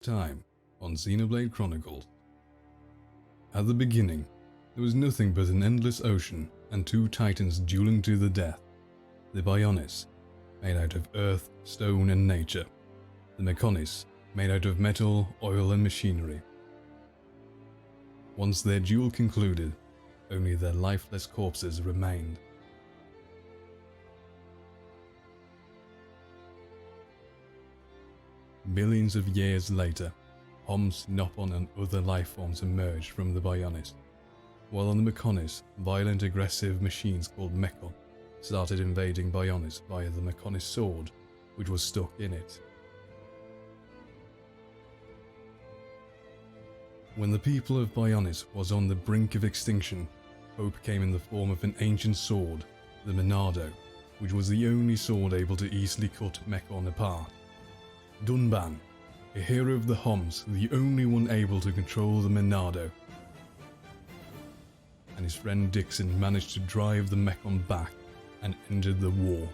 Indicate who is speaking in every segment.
Speaker 1: Time on Xenoblade Chronicles. At the beginning, there was nothing but an endless ocean and two titans dueling to the death. The Bionis, made out of earth, stone and nature. The Mechonis, made out of metal, oil and machinery. Once their duel concluded, only their lifeless corpses remained. Millions of years later, Homs, Nopon and other lifeforms emerged from the Bionis, while on the Mechonis, violent aggressive machines called Mechon started invading Bionis via the Mechonis sword, which was stuck in it. When the people of Bionis was on the brink of extinction, hope came in the form of an ancient sword, the Monado, which was the only sword able to easily cut Mechon apart. Dunban, a hero of the Homs, the only one able to control the Monado, and his friend Dixon managed to drive the Mechon back and ended the war.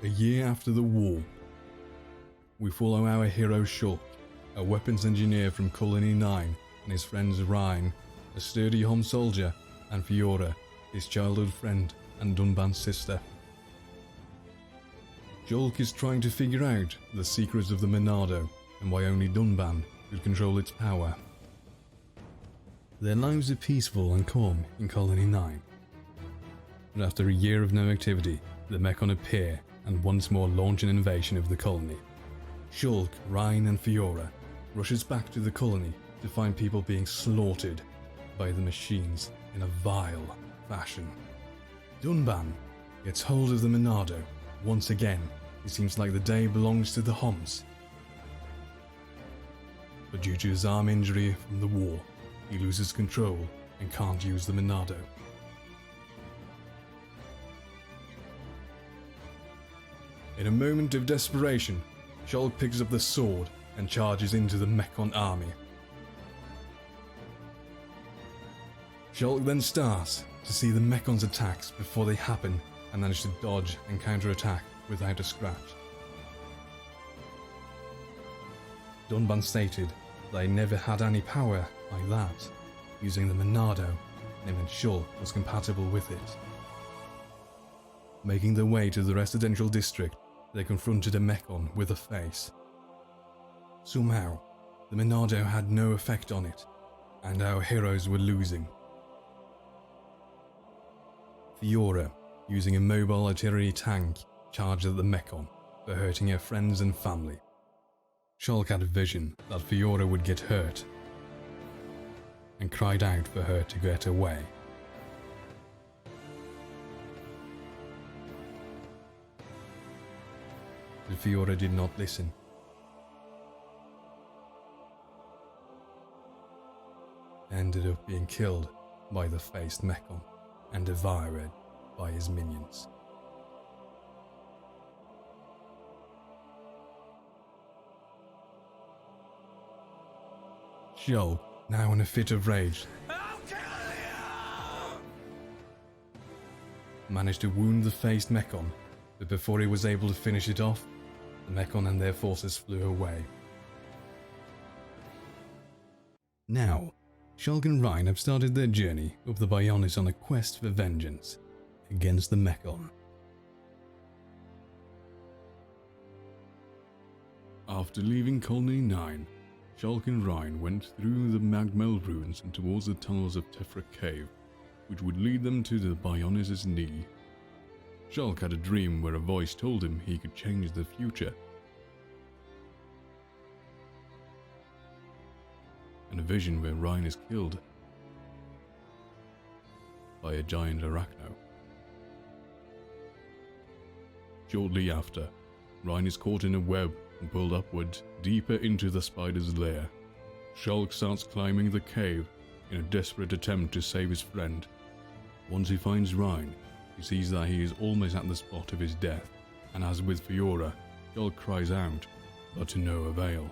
Speaker 1: A year after the war, we follow our hero Shulk, a weapons engineer from Colony 9, and his friends Ryan, a sturdy Hom soldier, and Fiora, his childhood friend and Dunban's sister. Shulk is trying to figure out the secrets of the Monado and why only Dunban could control its power. Their lives are peaceful and calm in Colony 9. But after a year of no activity, the Mechon appear and once more launch an invasion of the colony. Shulk, Ryan and Fiora rushes back to the colony to find people being slaughtered by the machines in a vile fashion. Dunban gets hold of the Monado. Once again, it seems like the day belongs to the Homs. But due to his arm injury from the war, he loses control and can't use the Monado. In a moment of desperation, Shulk picks up the sword and charges into the Mechon army. Shulk then starts to see the Mechon's attacks before they happen and manage to dodge and counterattack without a scratch. Dunban stated that he never had any power like that. Using the Monado, him and Shulk was compatible with it. Making their way to the residential district, they confronted a Mechon with a face. Somehow, the Monado had no effect on it, and our heroes were losing. Fiora, using a mobile artillery tank, charged at the Mechon for hurting her friends and family. Shulk had a vision that Fiora would get hurt and cried out for her to get away. But Fiora did not listen. Ended up being killed by the faced Mechon and devoured by his minions. Shulk, now in a fit of rage, managed to wound the faced Mechon, but before he was able to finish it off, the Mechon and their forces flew away. Now, Shulk and Ryan have started their journey up the Bionis on a quest for vengeance against the Mechon. After leaving Colony 9, Shulk and Ryan went through the Magmel ruins and towards the tunnels of Tefra Cave, which would lead them to the Bionis' knee. Shulk had a dream where a voice told him he could change the future, and a vision where Ryan is killed by a giant arachno. Shortly after, Ryan is caught in a web and pulled upwards deeper into the spider's lair. Shulk starts climbing the cave in a desperate attempt to save his friend. Once he finds Ryan, he sees that he is almost at the spot of his death, and as with Fiora, Shulk cries out, but to no avail.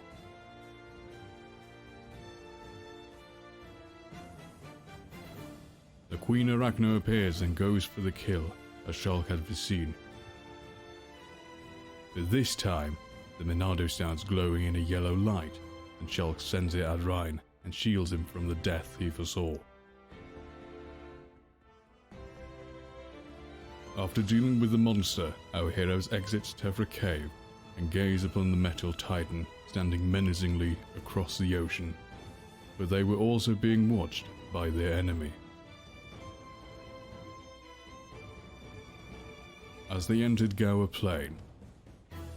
Speaker 1: The Queen Arachno appears and goes for the kill, as Shulk had foreseen. But this time, the Monado starts glowing in a yellow light, and Shulk sends it at Ryan and shields him from the death he foresaw. After dealing with the monster, our heroes exit Tefra Cave and gaze upon the metal titan standing menacingly across the ocean. But they were also being watched by their enemy. As they entered Gower Plain,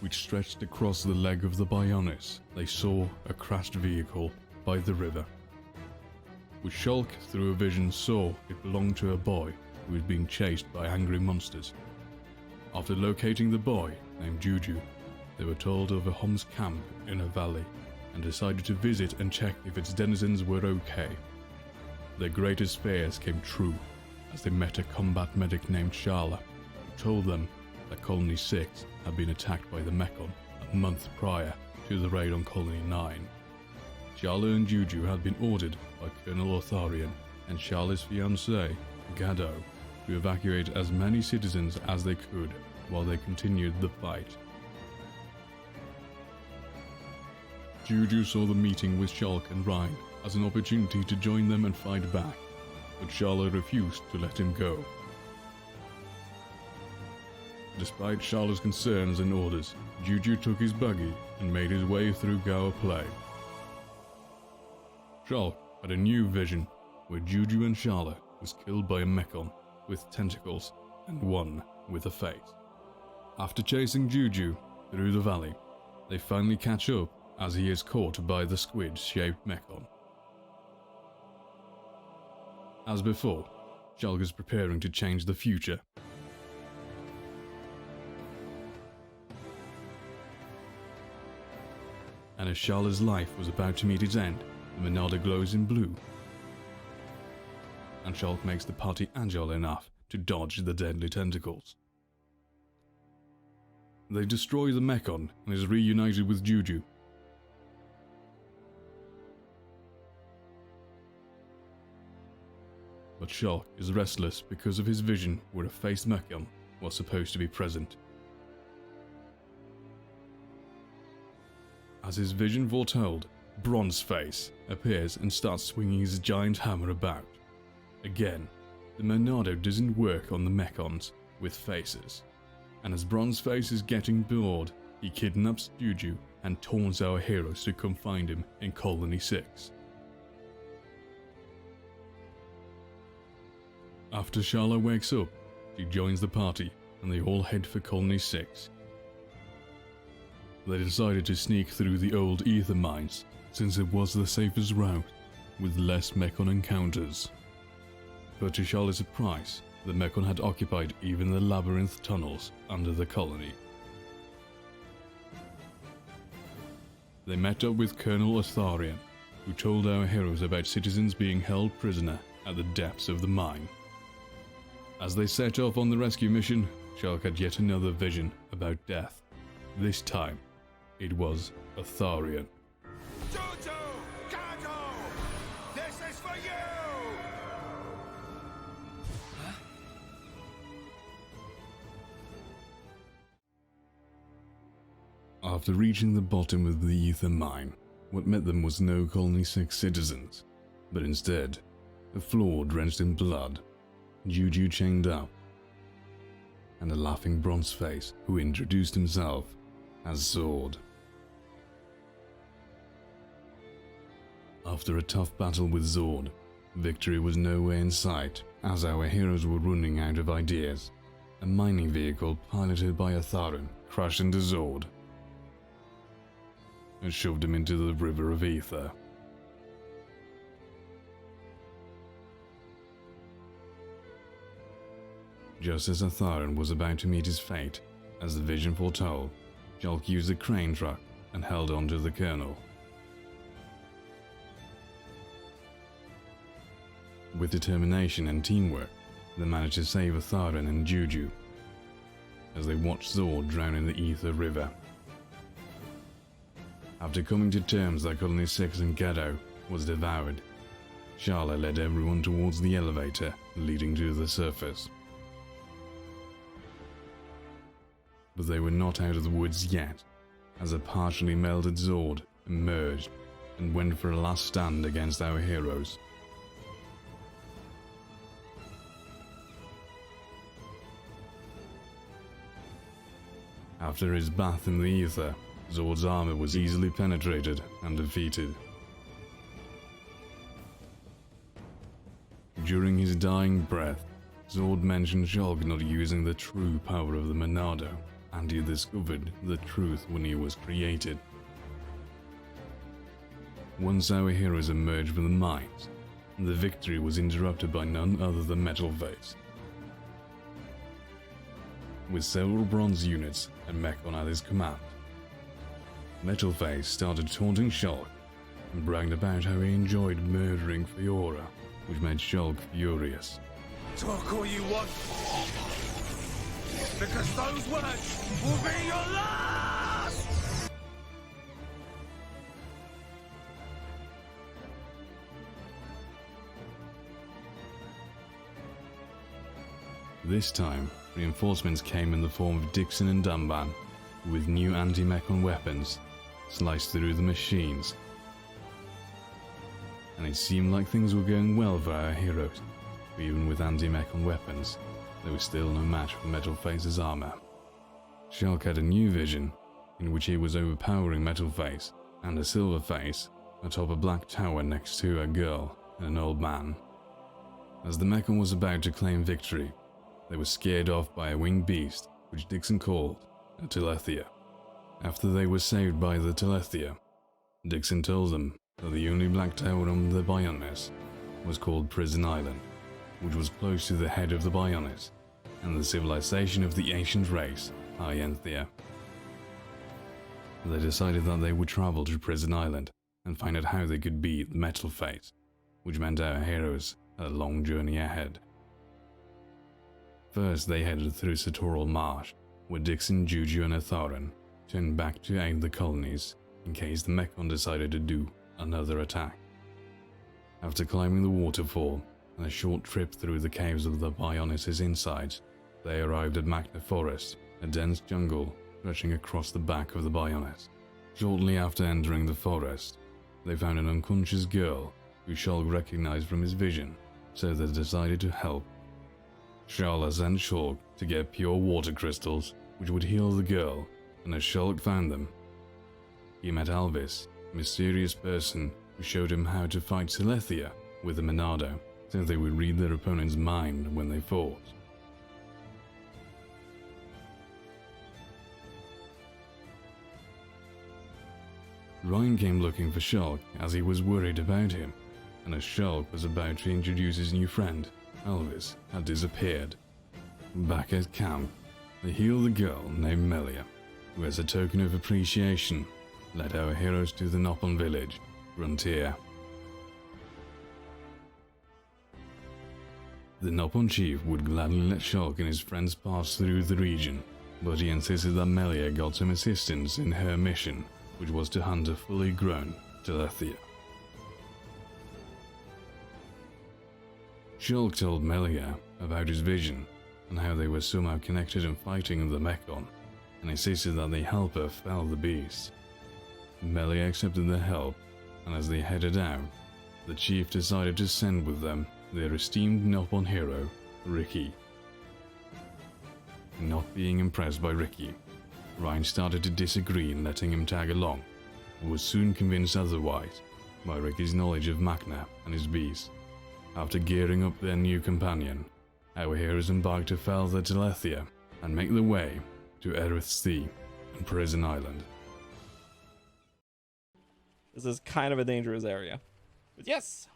Speaker 1: which stretched across the leg of the Bionis, they saw a crashed vehicle by the river, which Shulk, through a vision, saw it belonged to a boy who was being chased by angry monsters. After locating the boy, named Juju, they were told of a Hom's camp in a valley and decided to visit and check if its denizens were okay. Their greatest fears came true as they met a combat medic named Sharla, who told them that Colony 6 had been attacked by the Mechon a month prior to the raid on Colony 9. Sharla and Juju had been ordered by Colonel Otharian and Sharla's fiancée, Gado, to evacuate as many citizens as they could while they continued the fight. Juju saw the meeting with Shulk and Ryan as an opportunity to join them and fight back, but Sharla refused to let him go. Despite Sharla's concerns and orders, Juju took his buggy and made his way through Gower Plain. Shulk had a new vision where Juju and Sharla was killed by a Mechon with tentacles and one with a face. After chasing Juju through the valley, they finally catch up as he is caught by the squid-shaped Mechon. As before, Shulk is preparing to change the future. And as Sharla's life was about to meet its end, the Monado glows in blue, and Shulk makes the party agile enough to dodge the deadly tentacles. They destroy the Mechon and is reunited with Juju. But Shulk is restless because of his vision where a faced Mechon was supposed to be present. As his vision foretold, Bronzeface appears and starts swinging his giant hammer about. Again, the Monado doesn't work on the Mechons with faces, and as Bronzeface is getting bored, he kidnaps Juju and taunts our heroes to come find him in Colony 6. After Sharla wakes up, she joins the party and they all head for Colony 6. They decided to sneak through the old ether mines since it was the safest route with less Mechon encounters. But to Sharla's surprise, the Mechon had occupied even the labyrinth tunnels under the colony. They met up with Colonel Otharian, who told our heroes about citizens being held prisoner at the depths of the mine. As they set off on the rescue mission, Shulk had yet another vision about death. This time, it was Otharian.
Speaker 2: Jojo! Gato! This is for you!
Speaker 1: After reaching the bottom of the ether mine, what met them was no Colony 6 citizens, but instead, a floor drenched in blood, Juju chained up, and a laughing Bronzeface who introduced himself as Zord. After a tough battle with Zord, victory was nowhere in sight as our heroes were running out of ideas. A mining vehicle piloted by Otharian crashed into Zord and shoved him into the river of ether. Just as Otharian was about to meet his fate, as the vision foretold, Shulk used a crane truck and held on to the colonel. With determination and teamwork, they managed to save Otharian and Juju, as they watched Zord drown in the ether river. After coming to terms that Colony 6 and Ghetto was devoured, Shala led everyone towards the elevator leading to the surface. But they were not out of the woods yet, as a partially melted Zord emerged and went for a last stand against our heroes. After his bath in the ether, Zord's armor was easily penetrated and defeated. During his dying breath, Zord mentioned Shulk not using the true power of the Monado, and he discovered the truth when he was created. Once our heroes emerged from the mines, the victory was interrupted by none other than Metalface. With several bronze units and Mechon at his command, Metalface started taunting Shulk and bragged about how he enjoyed murdering Fiora, which made Shulk furious.
Speaker 2: Talk all you want, because those words will be your last!
Speaker 1: This time, reinforcements came in the form of Dixon and Dunban, with new anti-Mechon weapons, sliced through the machines. And it seemed like things were going well for our heroes, but even with anti-Mechon weapons, there was still no match for Metalface's armor. Shulk had a new vision, in which he was overpowering Metalface and a Silverface atop a black tower next to a girl and an old man. As the Mechon was about to claim victory, they were scared off by a winged beast, which Dixon called a Telethia. After they were saved by the Telethia, Dixon told them that the only black tower on the Bionis was called Prison Island, which was close to the head of the Bionis and the civilization of the ancient race, Hyenthia. They decided that they would travel to Prison Island and find out how they could beat the Metalface, which meant our heroes had a long journey ahead. First, they headed through Satoral Marsh, where Dixon, Juju, and Atharan turned back to aid the colonies in case the Mechon decided to do another attack. After climbing the waterfall and a short trip through the caves of the Bionis' insides, they arrived at Magna Forest, a dense jungle stretching across the back of the Bionis. Shortly after entering the forest, they found an unconscious girl who Shulk recognized from his vision, so they decided to help. Shala sent Shulk to get pure water crystals, which would heal the girl, and as Shulk found them, he met Alvis, a mysterious person who showed him how to fight Telethia with the Monado, so they would read their opponent's mind when they fought. Ryan came looking for Shulk as he was worried about him, and as Shulk was about to introduce his new friend, Alvis had disappeared. Back at camp, they healed the girl named Melia, who as a token of appreciation led our heroes to the Nopon village, Frontier. The Nopon chief would gladly let Shulk and his friends pass through the region, but he insisted that Melia got some assistance in her mission, which was to hunt a fully grown Telethia. Shulk told Melia about his vision and how they were somehow connected in fighting the Mechon, and insisted that they help her fell the beast. Melia accepted the help, and as they headed out, the chief decided to send with them their esteemed Nopon hero, Ricky. Not being impressed by Ricky, Ryan started to disagree in letting him tag along, but was soon convinced otherwise by Ricky's knowledge of Magna and his beast. After gearing up their new companion, our heroes embarked to fell the Telethia and make their way to Erith's Sea and Prison Island.
Speaker 3: This is kind of a dangerous area. But yes,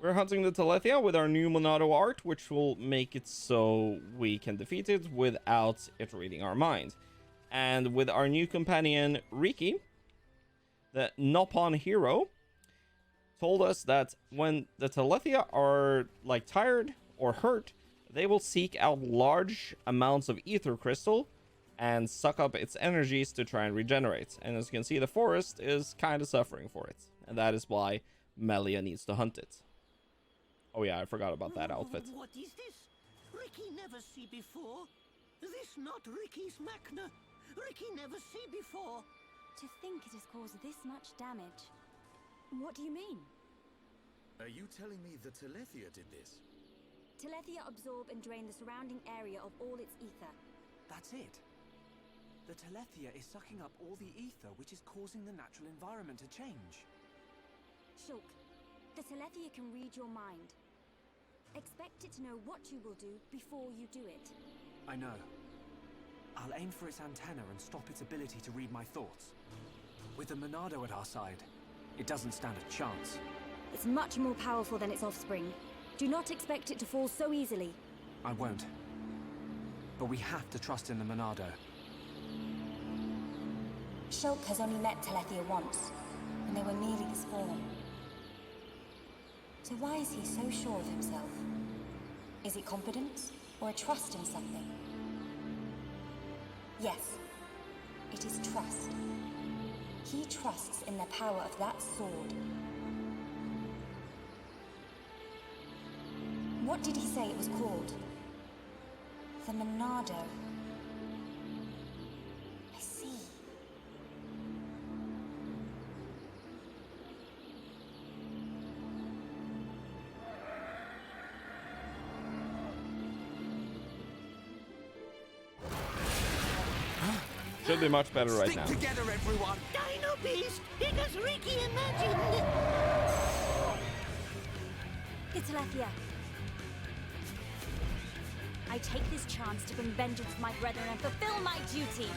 Speaker 3: we're hunting the Telethia with our new Monado art, which will make it so we can defeat it without it reading our mind. And with our new companion, Riki, the Nopon hero, told us that when the Telethia are like tired or hurt, they will seek out large amounts of ether crystal and suck up its energies to try and regenerate. And as you can see, the forest is kind of suffering for it, and that is why Melia needs to hunt it. Oh yeah, I forgot about that outfit.
Speaker 4: What is this? Ricky never see before. This not Ricky's Machna. Ricky never see before.
Speaker 5: To think it has caused this much damage. What do you mean?
Speaker 2: Are you telling me the Telethia did this?
Speaker 5: Telethia absorb and drain the surrounding area of all its ether.
Speaker 6: That's it. The Telethia is sucking up all the ether, which is causing the natural environment to change.
Speaker 5: Shulk, the Telethia can read your mind. Expect it to know what you will do before you do it.
Speaker 6: I know. I'll aim for its antenna and stop its ability to read my thoughts. With the Monado at our side, it doesn't stand a chance.
Speaker 5: It's much more powerful than its offspring. Do not expect it to fall so easily.
Speaker 6: I won't. But we have to trust in the Monado.
Speaker 5: Shulk has only met Telethia once, and they were merely the spawn. So why is he so sure of himself? Is it confidence, or a trust in something? Yes, it is trust. He trusts in the power of that sword. What did he say it was called? The Monado. I see.
Speaker 3: Should be much better right now.
Speaker 2: Stick together, everyone!
Speaker 4: Dino Beast, big as Ricky imagined.
Speaker 5: It's Telethia. I take this chance to bring vengeance to my brethren and fulfill my duty.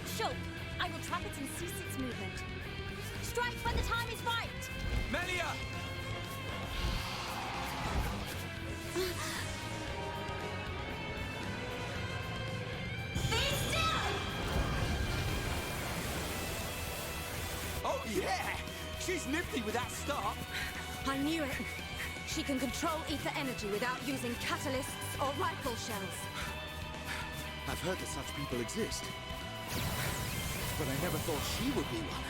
Speaker 5: Shulk, I will trap it and cease its movement. Strike when the time is right!
Speaker 2: Melia!
Speaker 5: Be still!
Speaker 2: Oh yeah! She's nifty with that start!
Speaker 5: I knew it. She can control ether energy without using catalysts or rifle shells.
Speaker 2: I've heard that such people exist. But I never thought she would be one.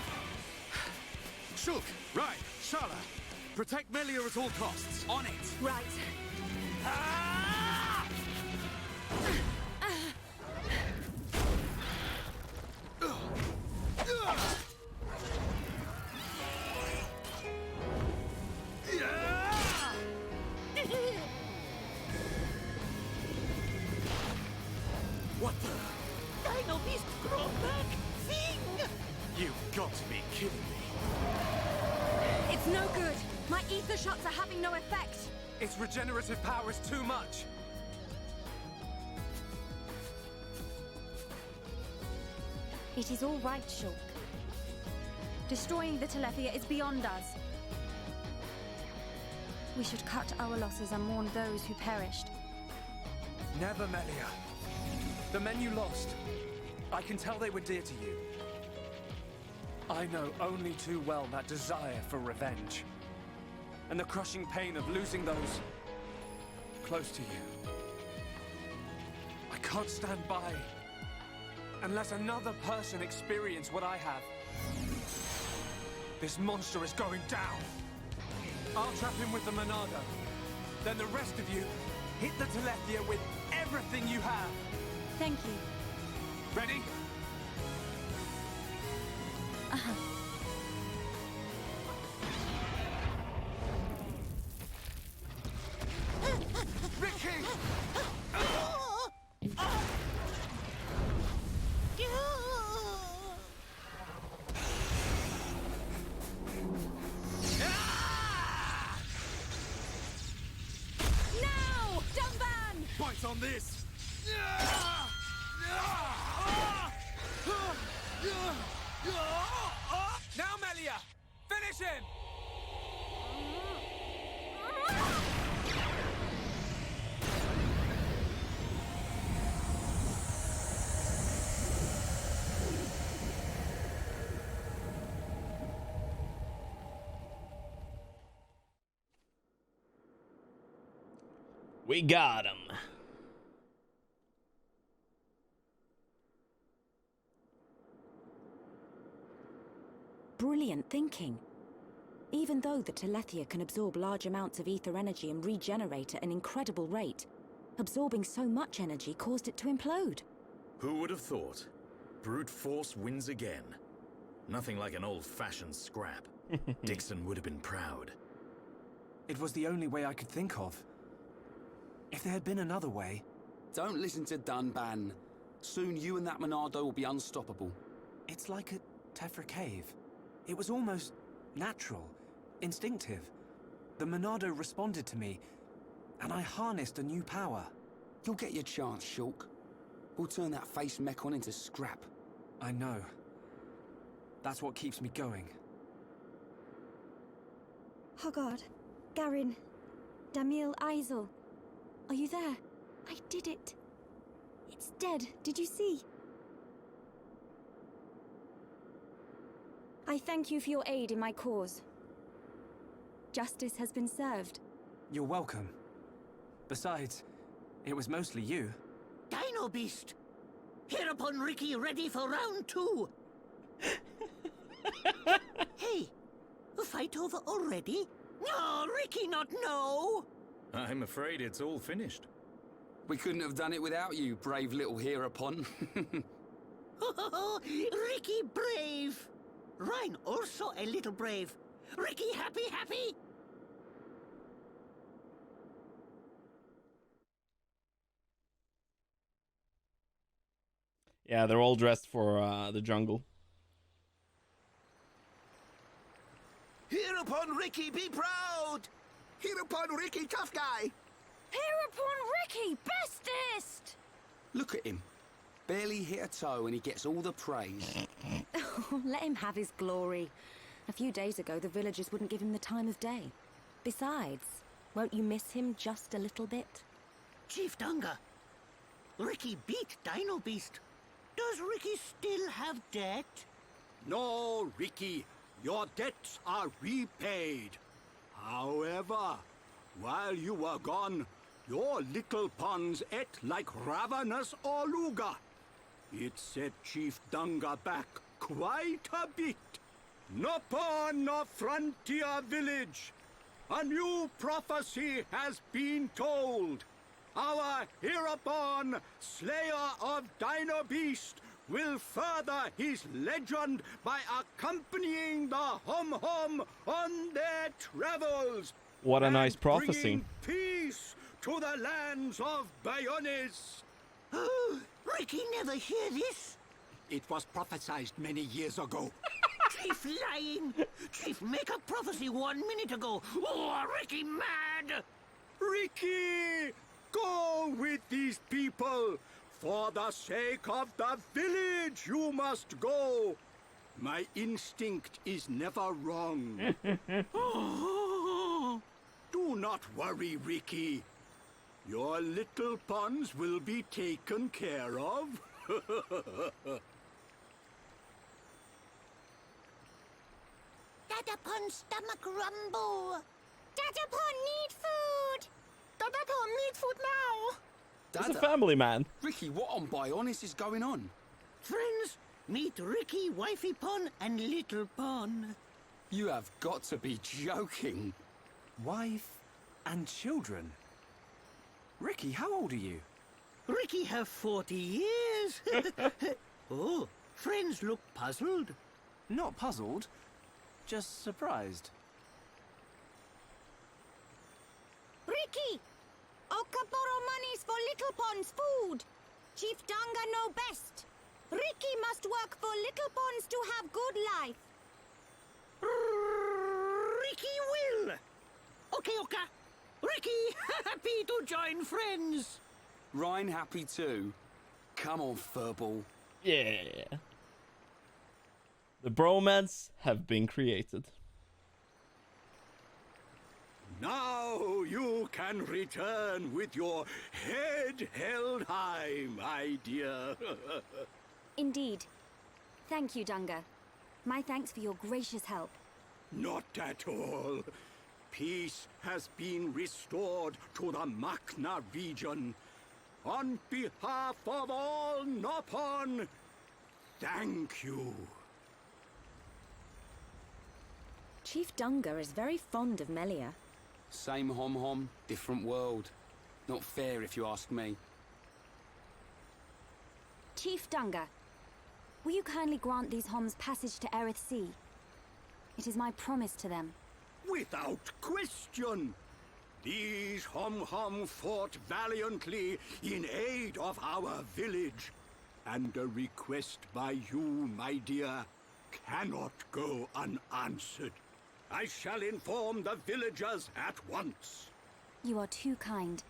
Speaker 2: Shulk, right, Shala. Protect Melia at all costs. On it!
Speaker 5: Right.
Speaker 2: Ah! What the?
Speaker 4: Dino Beast grow back. Thing.
Speaker 2: You've got to be kidding me.
Speaker 5: It's no good. My ether shots are having no effect.
Speaker 6: Its regenerative power is too much.
Speaker 5: It is all right, Shulk. Destroying the Telethia is beyond us. We should cut our losses and mourn those who perished.
Speaker 6: Never, Melia. The men you lost, I can tell they were dear to you. I know only too well that desire for revenge. And the crushing pain of losing those close to you. I can't stand by and let another person experience what I have. This monster is going down. I'll trap him with the Monado. Then the rest of you, hit the Telethia with everything you have.
Speaker 5: Thank you.
Speaker 6: Ready?
Speaker 2: Ricky!
Speaker 5: Now! Dumban!
Speaker 2: Bite on this!
Speaker 6: Now, Melia! Finish him!
Speaker 3: We got him.
Speaker 5: Brilliant thinking.
Speaker 7: Even though the Telethia can absorb large amounts of ether energy and regenerate at an incredible rate, absorbing so much energy caused it to implode.
Speaker 8: Who would have thought? Brute force wins again. Nothing like an old-fashioned scrap. Dixon would have been proud.
Speaker 6: It was the only way I could think of. If there had been another way...
Speaker 9: Don't listen to Dunban. Soon you and that Monado will be unstoppable.
Speaker 6: It's like at Tefra Cave. It was almost natural, instinctive. The Monado responded to me, and I harnessed a new power.
Speaker 9: You'll get your chance, Shulk. We'll turn that face mechon into scrap.
Speaker 6: I know. That's what keeps me going.
Speaker 7: Hoggard, Garin, Damil Isel, are you there? I did it. It's dead, did you see? I thank you for your aid in my cause. Justice has been served.
Speaker 6: You're welcome. Besides, it was mostly you.
Speaker 4: Dino Beast! Hereupon Ricky ready for round 2. Hey, a fight over already? No, Ricky not no!
Speaker 8: I'm afraid it's all finished.
Speaker 9: We couldn't have done it without you, brave little Hereupon.
Speaker 4: Ricky brave! Rhine also a little brave. Ricky happy?
Speaker 3: Yeah, they're all dressed for the jungle.
Speaker 2: Hereupon Ricky, be proud! Hereupon Ricky, tough guy!
Speaker 5: Hereupon Ricky, bestest!
Speaker 9: Look at him. Barely hit a toe and he gets all the praise.
Speaker 7: Let him have his glory. A few days ago, the villagers wouldn't give him the time of day. Besides, won't you miss him just a little bit?
Speaker 4: Chief Dunga, Ricky beat Dino Beast. Does Ricky still have debt?
Speaker 2: No, Ricky. Your debts are repaid. However, while you were gone, your little pawns ate like ravenous Oluga. It set Chief Dunga back quite a bit. No pawn, no frontier village. A new prophecy has been told. Our Hereupon, slayer of Dino Beast, will further his legend by accompanying the Hom-Hom on their travels.
Speaker 3: What a
Speaker 2: and
Speaker 3: nice prophecy.
Speaker 2: bringing peace to the lands of Bayonis.
Speaker 4: Ricky never hear this?
Speaker 2: It was prophesied many years ago.
Speaker 4: Chief lying. Chief make a prophecy 1 minute ago. Oh, Ricky mad.
Speaker 2: Ricky, go with these people. For the sake of the village, you must go. My instinct is never wrong. Do not worry, Ricky. Your little pawns will be taken care of.
Speaker 4: Dadapon stomach rumble. Dadapon need food. Dadapon need food now.
Speaker 3: He's a family man.
Speaker 9: Ricky, what on Bionis is going on?
Speaker 4: Friends, meet Ricky, Wifey Pon, and Little Pon.
Speaker 9: You have got to be joking.
Speaker 6: Wife and children. Ricky, how old are you?
Speaker 4: Ricky have 40 years. Oh, friends look puzzled.
Speaker 6: Not puzzled, just surprised.
Speaker 5: Ricky! Okaporo monies for Little Pond's food. Chief Danga know best. Ricky must work for Little Ponds to have good life.
Speaker 4: Ricky will. Okay, Oka. Ricky, happy to join friends.
Speaker 9: Ryan happy too. Come on, Furball.
Speaker 3: Yeah. The bromance have been created.
Speaker 2: Now you can return with your head held high, my dear.
Speaker 7: Indeed. Thank you, Dunga. My thanks for your gracious help.
Speaker 2: Not at all. Peace has been restored to the Makna region. On behalf of all Nopon, thank you.
Speaker 7: Chief Dunga is very fond of Melia.
Speaker 9: Same hom-hom, different world. Not fair if you ask me.
Speaker 7: Chief Dunga, will you kindly grant these Homs passage to Erith Sea? It is my promise to them.
Speaker 4: Without question. These hom-hom fought valiantly in aid of our village. And a request by you, my dear, cannot go unanswered. I shall inform the villagers at once.
Speaker 7: You are too kind.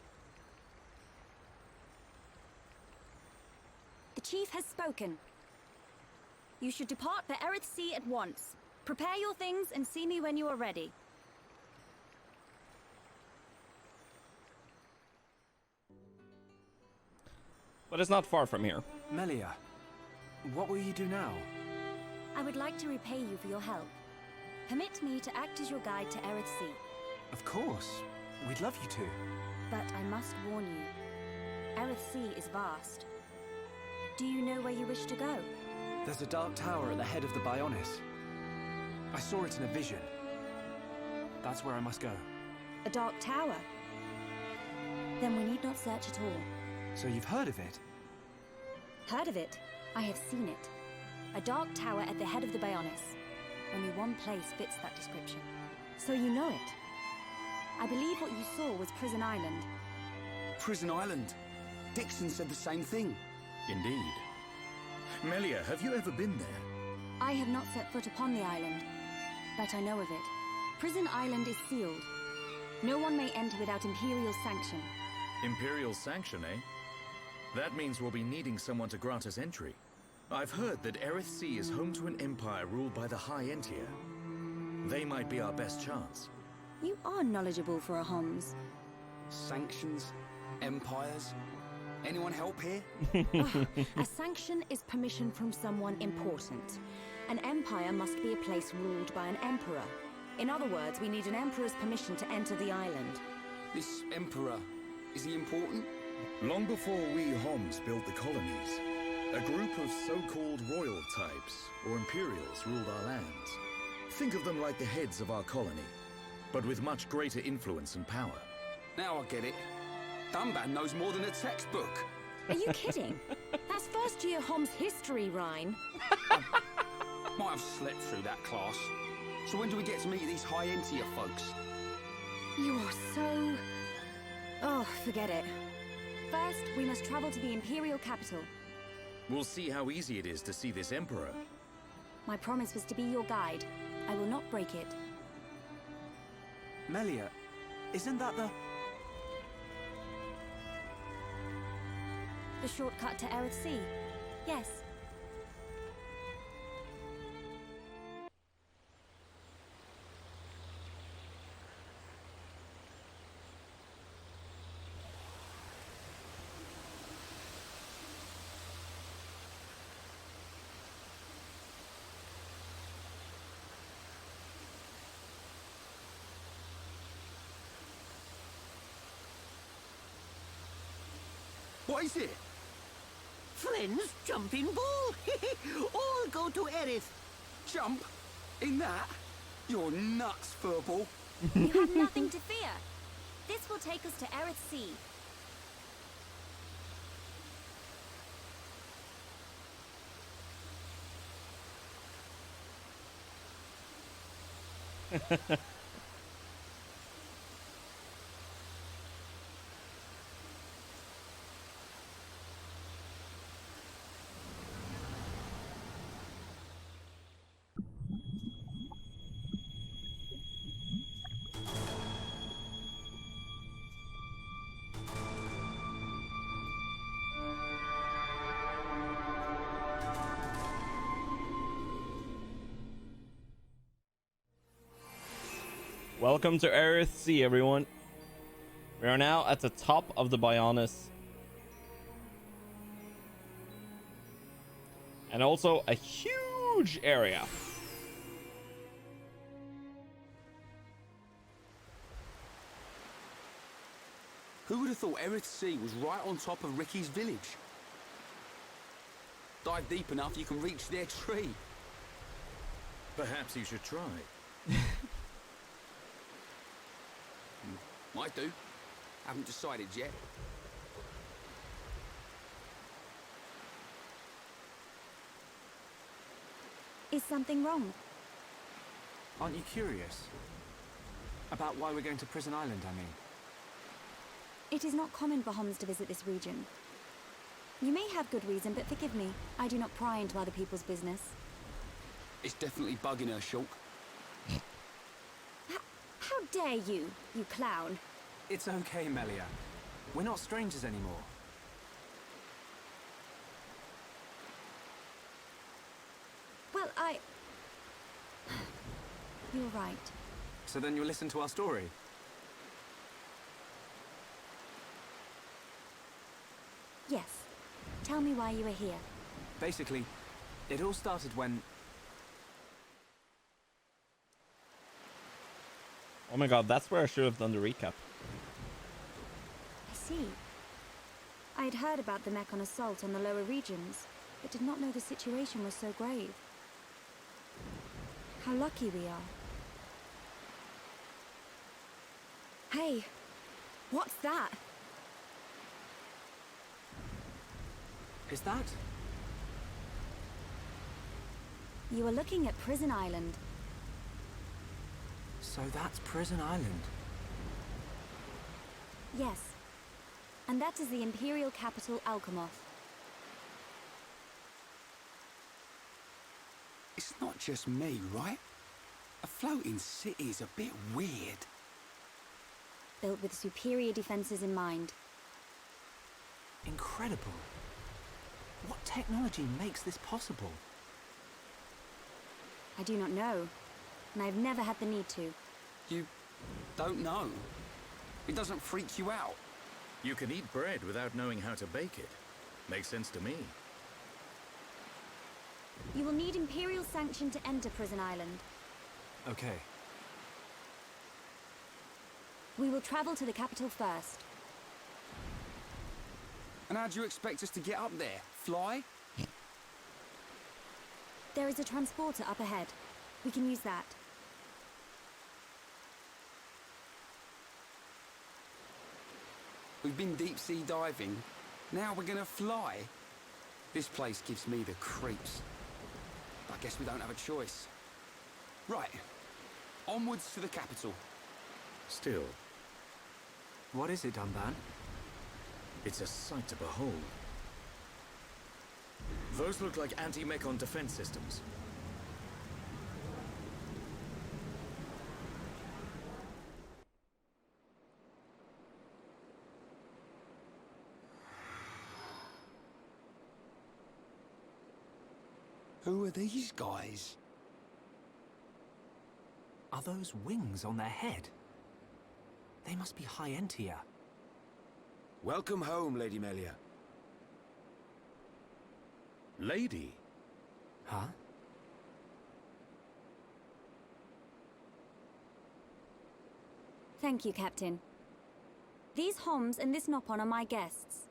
Speaker 7: The chief has spoken. You should depart for Erith Sea at once. Prepare your things and see me when you are ready.
Speaker 3: But it's not far from here.
Speaker 6: Melia, what will you do now?
Speaker 7: I would like to repay you for your help. Permit me to act as your guide to Erith Sea.
Speaker 6: Of course. We'd love you to.
Speaker 7: But I must warn you. Erith Sea is vast. Do you know where you wish to go?
Speaker 6: There's a dark tower at the head of the Bionis. I saw it in a vision. That's where I must go.
Speaker 7: A dark tower? Then we need not search at all.
Speaker 6: So you've heard of it?
Speaker 7: Heard of it? I have seen it. A dark tower at the head of the Bionis. Only one place fits that description. So you know it. I believe what you saw was Prison Island.
Speaker 9: Prison Island. Dixon said the same thing.
Speaker 8: Indeed. Melia, have you ever been there?
Speaker 7: I have not set foot upon the island, but I know of it. Prison Island is sealed. No one may enter without Imperial sanction.
Speaker 8: Imperial sanction, eh? That means we'll be needing someone to grant us entry. I've heard that Erith Sea is home to an empire ruled by the High Entier. They might be our best chance.
Speaker 7: You are knowledgeable for a Homs.
Speaker 9: Sanctions? Empires? Anyone help here?
Speaker 7: A sanction is permission from someone important. An empire must be a place ruled by an emperor. In other words, we need an emperor's permission to enter the island.
Speaker 9: This emperor, is he important?
Speaker 8: Long before we Homs built the colonies, a group of so-called royal types, or imperials, ruled our lands. Think of them like the heads of our colony, but with much greater influence and power.
Speaker 9: Now I get it. Dunban knows more than a textbook.
Speaker 7: Are you kidding? That's first year Homs history, Ryan.
Speaker 9: Might have slept through that class. So when do we get to meet these High Entier folks?
Speaker 7: You are so... Oh, forget it. First, we must travel to the Imperial capital.
Speaker 8: We'll see how easy it is to see this emperor.
Speaker 7: My promise was to be your guide. I will not break it.
Speaker 6: Melia, isn't that the...
Speaker 7: The shortcut to Erith Sea? Yes.
Speaker 9: What is it?
Speaker 4: Friends, jumping ball. All go to Erith.
Speaker 9: Jump? In that? You're nuts, Furball.
Speaker 7: You have nothing to fear. This will take us to Erith Sea.
Speaker 3: Welcome to Erith Sea, everyone. We are now at the top of the Bionis. And also a huge area.
Speaker 9: Who would have thought Erith Sea was right on top of Ricky's village? Dive deep enough, you can reach their tree.
Speaker 8: Perhaps you should try.
Speaker 9: Might do. Haven't decided yet.
Speaker 7: Is something wrong?
Speaker 6: Aren't you curious? About why we're going to Prison Island, I mean.
Speaker 7: It is not common for Homs to visit this region. You may have good reason, but forgive me. I do not pry into other people's business.
Speaker 9: It's definitely bugging her, Shulk.
Speaker 7: How dare you, you clown?
Speaker 6: It's okay, Melia. We're not strangers anymore.
Speaker 7: Well, You're right.
Speaker 6: So then you'll listen to our story?
Speaker 7: Yes. Tell me why you are here.
Speaker 6: Basically, it all started when...
Speaker 3: Oh my god, that's where I should have done the recap.
Speaker 7: I see. I had heard about the Mechon assault on the lower regions, but did not know the situation was so grave. How lucky we are. Hey, what's that?
Speaker 6: Is that?
Speaker 7: You are looking at Prison Island.
Speaker 6: So that's Prison Island.
Speaker 7: Yes. And that is the Imperial capital, Alchemoth.
Speaker 9: It's not just me, right? A floating city is a bit weird.
Speaker 7: Built with superior defenses in mind.
Speaker 6: Incredible. What technology makes this possible?
Speaker 7: I do not know, and I've never had the need to.
Speaker 9: You don't know? It doesn't freak you out?
Speaker 8: You can eat bread without knowing how to bake it. Makes sense to me.
Speaker 7: You will need Imperial sanction to enter Prison Island.
Speaker 6: Okay.
Speaker 7: We will travel to the capital first.
Speaker 9: And how do you expect us to get up there? Fly?
Speaker 7: There is a transporter up ahead. We can use that.
Speaker 9: We've been deep sea diving. Now we're gonna fly. This place gives me the creeps. I guess we don't have a choice. Right. Onwards to the capital.
Speaker 8: Still,
Speaker 6: What is it, Dunban?
Speaker 8: it's a sight to behold. Those look like anti-Mechon defense systems.
Speaker 9: Who are these guys?
Speaker 6: Are those wings on their head? They must be high Entia.
Speaker 2: Welcome home, Lady Melia.
Speaker 8: Lady?
Speaker 6: Huh?
Speaker 7: Thank you, Captain. These Homs and this Nopon are my guests.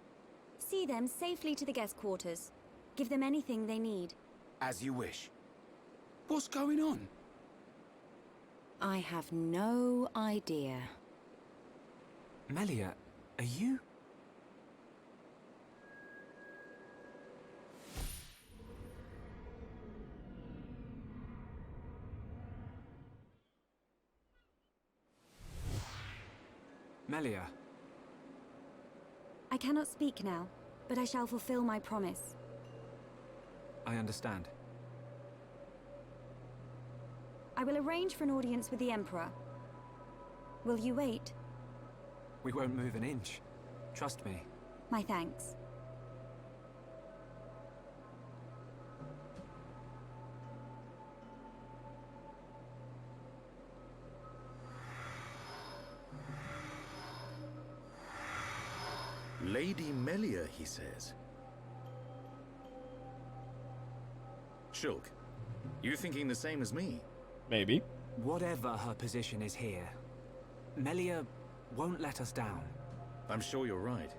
Speaker 7: See them safely to the guest quarters. Give them anything they need.
Speaker 2: As you wish.
Speaker 9: What's going on?
Speaker 10: I have no idea.
Speaker 6: Melia, are you? Melia,
Speaker 7: I cannot speak now, but I shall fulfill my promise.
Speaker 6: I understand.
Speaker 7: I will arrange for an audience with the Emperor. Will you wait?
Speaker 6: We won't move an inch. Trust me.
Speaker 7: My thanks.
Speaker 8: Lady Melia, he says. Shulk, you thinking the same as me?
Speaker 3: Maybe.
Speaker 6: Whatever her position is here, Melia won't let us down.
Speaker 8: I'm sure you're right.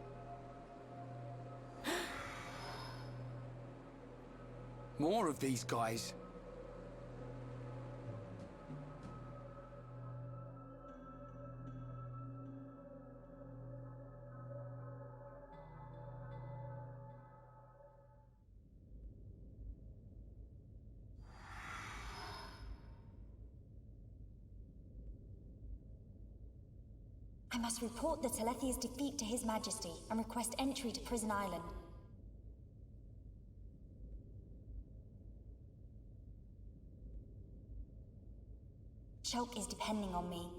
Speaker 9: More of these guys.
Speaker 7: must report the Telethia's defeat to His Majesty and request entry to Prison Island. Shulk is depending on me.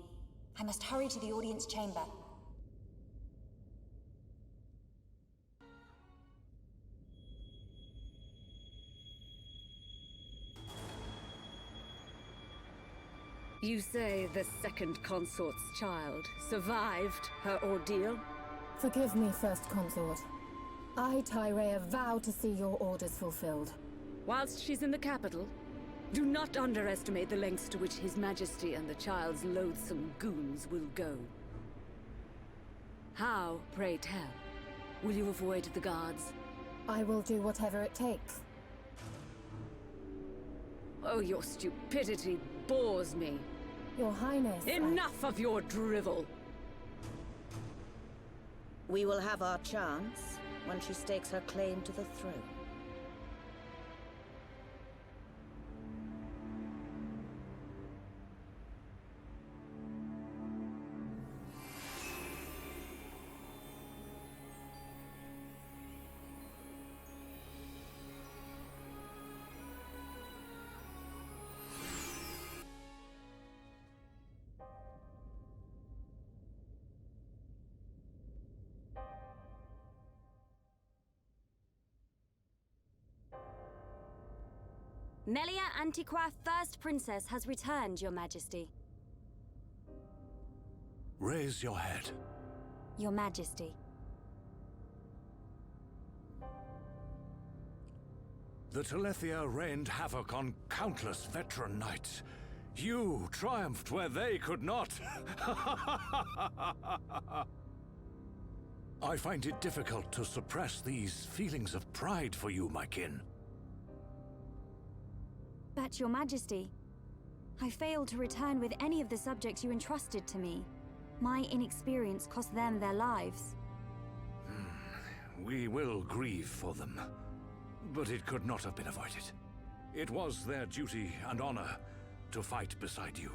Speaker 7: I must hurry to the audience chamber.
Speaker 11: You say the second consort's child survived her ordeal?
Speaker 12: Forgive me, First Consort. I, Tyrea, vow to see your orders fulfilled.
Speaker 11: Whilst she's in the capital, do not underestimate the lengths to which His Majesty and the child's loathsome goons will go. How, pray tell, will you avoid the guards?
Speaker 12: I will do whatever it takes.
Speaker 11: Oh, your stupidity bores me.
Speaker 12: Your Highness,
Speaker 11: Enough of your drivel!
Speaker 10: We will have our chance when she stakes her claim to the throne.
Speaker 7: Melia Antiqua, First Princess, has returned, Your Majesty.
Speaker 4: Raise your head.
Speaker 7: Your Majesty.
Speaker 4: The Telethia rained havoc on countless veteran knights. You triumphed where they could not. I find it difficult to suppress these feelings of pride for you, my kin.
Speaker 7: But, Your Majesty, I failed to return with any of the subjects you entrusted to me. My inexperience cost them their lives.
Speaker 4: We will grieve for them, but it could not have been avoided. It was their duty and honor to fight beside you.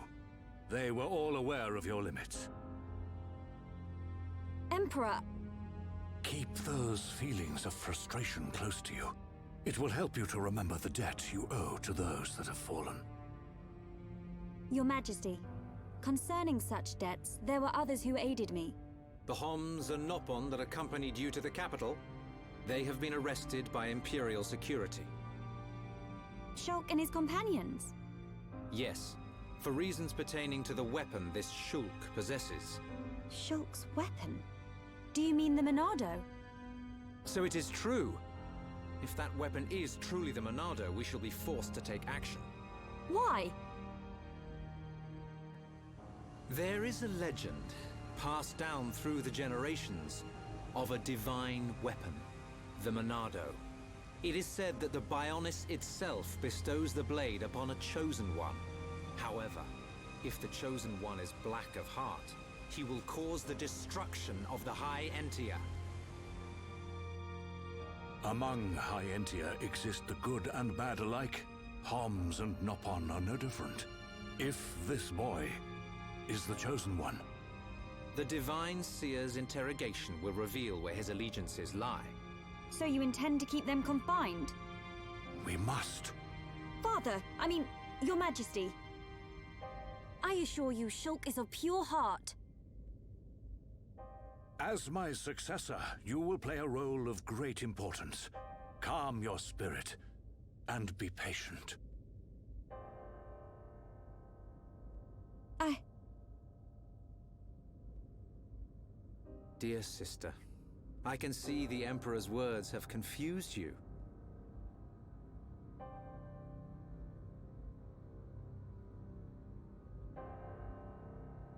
Speaker 4: They were all aware of your limits.
Speaker 7: Emperor!
Speaker 4: Keep those feelings of frustration close to you. It will help you to remember the debt you owe to those that have fallen.
Speaker 7: Your Majesty, concerning such debts, there were others who aided me.
Speaker 13: The Homs and Nopon that accompanied you to the capital, they have been arrested by Imperial security.
Speaker 7: Shulk and his companions?
Speaker 13: Yes, for reasons pertaining to the weapon this Shulk possesses.
Speaker 7: Shulk's weapon? Do you mean the Monado?
Speaker 13: So it is true. If that weapon is truly the Monado, we shall be forced to take action.
Speaker 7: Why?
Speaker 13: There is a legend, passed down through the generations, of a divine weapon, the Monado. It is said that the Bionis itself bestows the blade upon a chosen one. However, if the chosen one is black of heart, he will cause the destruction of the High Entia.
Speaker 4: Among High Entia exist the good and bad alike. Homs and Nopon are no different. If this boy is the chosen one,
Speaker 13: the Divine Seer's interrogation will reveal where his allegiances lie.
Speaker 7: So you intend to keep them confined?
Speaker 4: we must.
Speaker 7: Father, I mean, Your Majesty. I assure you, Shulk is of pure heart.
Speaker 4: As my successor, you will play a role of great importance. Calm your spirit, and be patient.
Speaker 13: Dear sister, I can see the Emperor's words have confused you.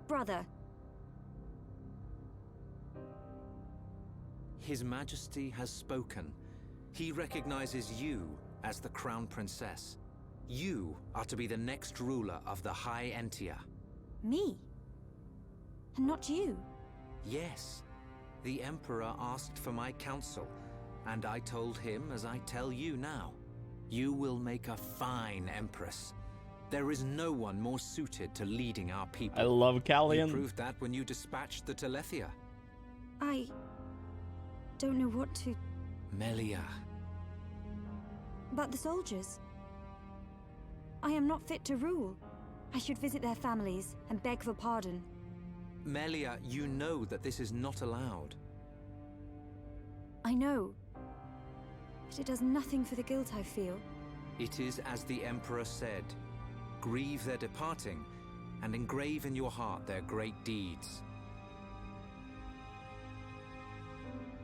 Speaker 7: Brother.
Speaker 13: His Majesty has spoken. He recognizes you as the Crown Princess. You are to be the next ruler of the High Entia.
Speaker 7: Me? And not you?
Speaker 13: Yes. The Emperor asked for my counsel, and I told him as I tell you now. You will make a fine Empress. There is no one more suited to leading our people.
Speaker 3: I love
Speaker 13: You
Speaker 3: Callian.
Speaker 13: proved that when you dispatched the Telethia.
Speaker 7: I don't know what to...
Speaker 13: Melia.
Speaker 7: But the soldiers. I am not fit to rule. I should visit their families and beg for pardon.
Speaker 13: Melia, you know that this is not allowed.
Speaker 7: I know. But it does nothing for the guilt I feel.
Speaker 13: It is as the Emperor said. Grieve their departing, and engrave in your heart their great deeds.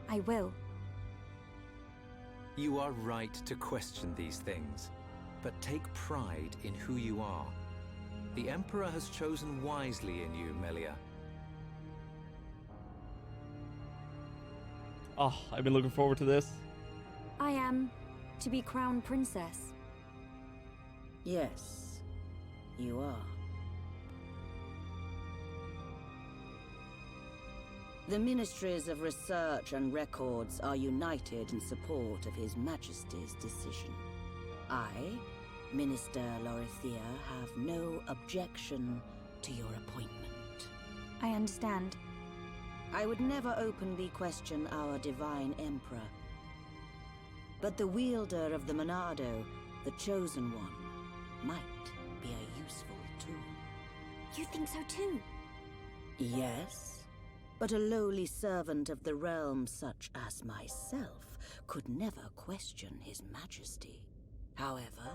Speaker 7: I will.
Speaker 13: You are right to question these things, but take pride in who you are. The Emperor has chosen wisely in you, Melia.
Speaker 3: Oh, I've been looking forward to this.
Speaker 7: I am to be crowned princess.
Speaker 10: Yes, you are. The Ministries of Research and Records are united in support of His Majesty's decision. I, Minister Lorithia, have no objection to your appointment.
Speaker 7: I understand.
Speaker 10: I would never openly question our Divine Emperor. But the wielder of the Monado, the Chosen One, might be a useful tool.
Speaker 7: You think so too?
Speaker 10: Yes, but a lowly servant of the realm such as myself could never question His Majesty. However,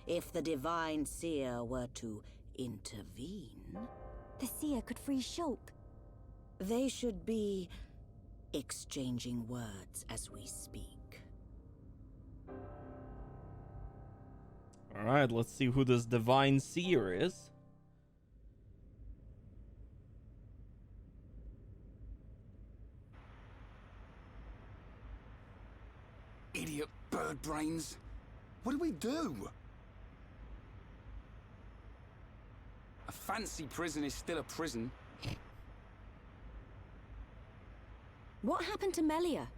Speaker 10: if the Divine Seer were to intervene...
Speaker 7: The Seer could free Shulk.
Speaker 10: They should be exchanging words as we speak.
Speaker 3: Alright, let's see who this Divine Seer is.
Speaker 9: Idiot bird brains. What do we do? A fancy prison is still a prison.
Speaker 7: What happened to Melia?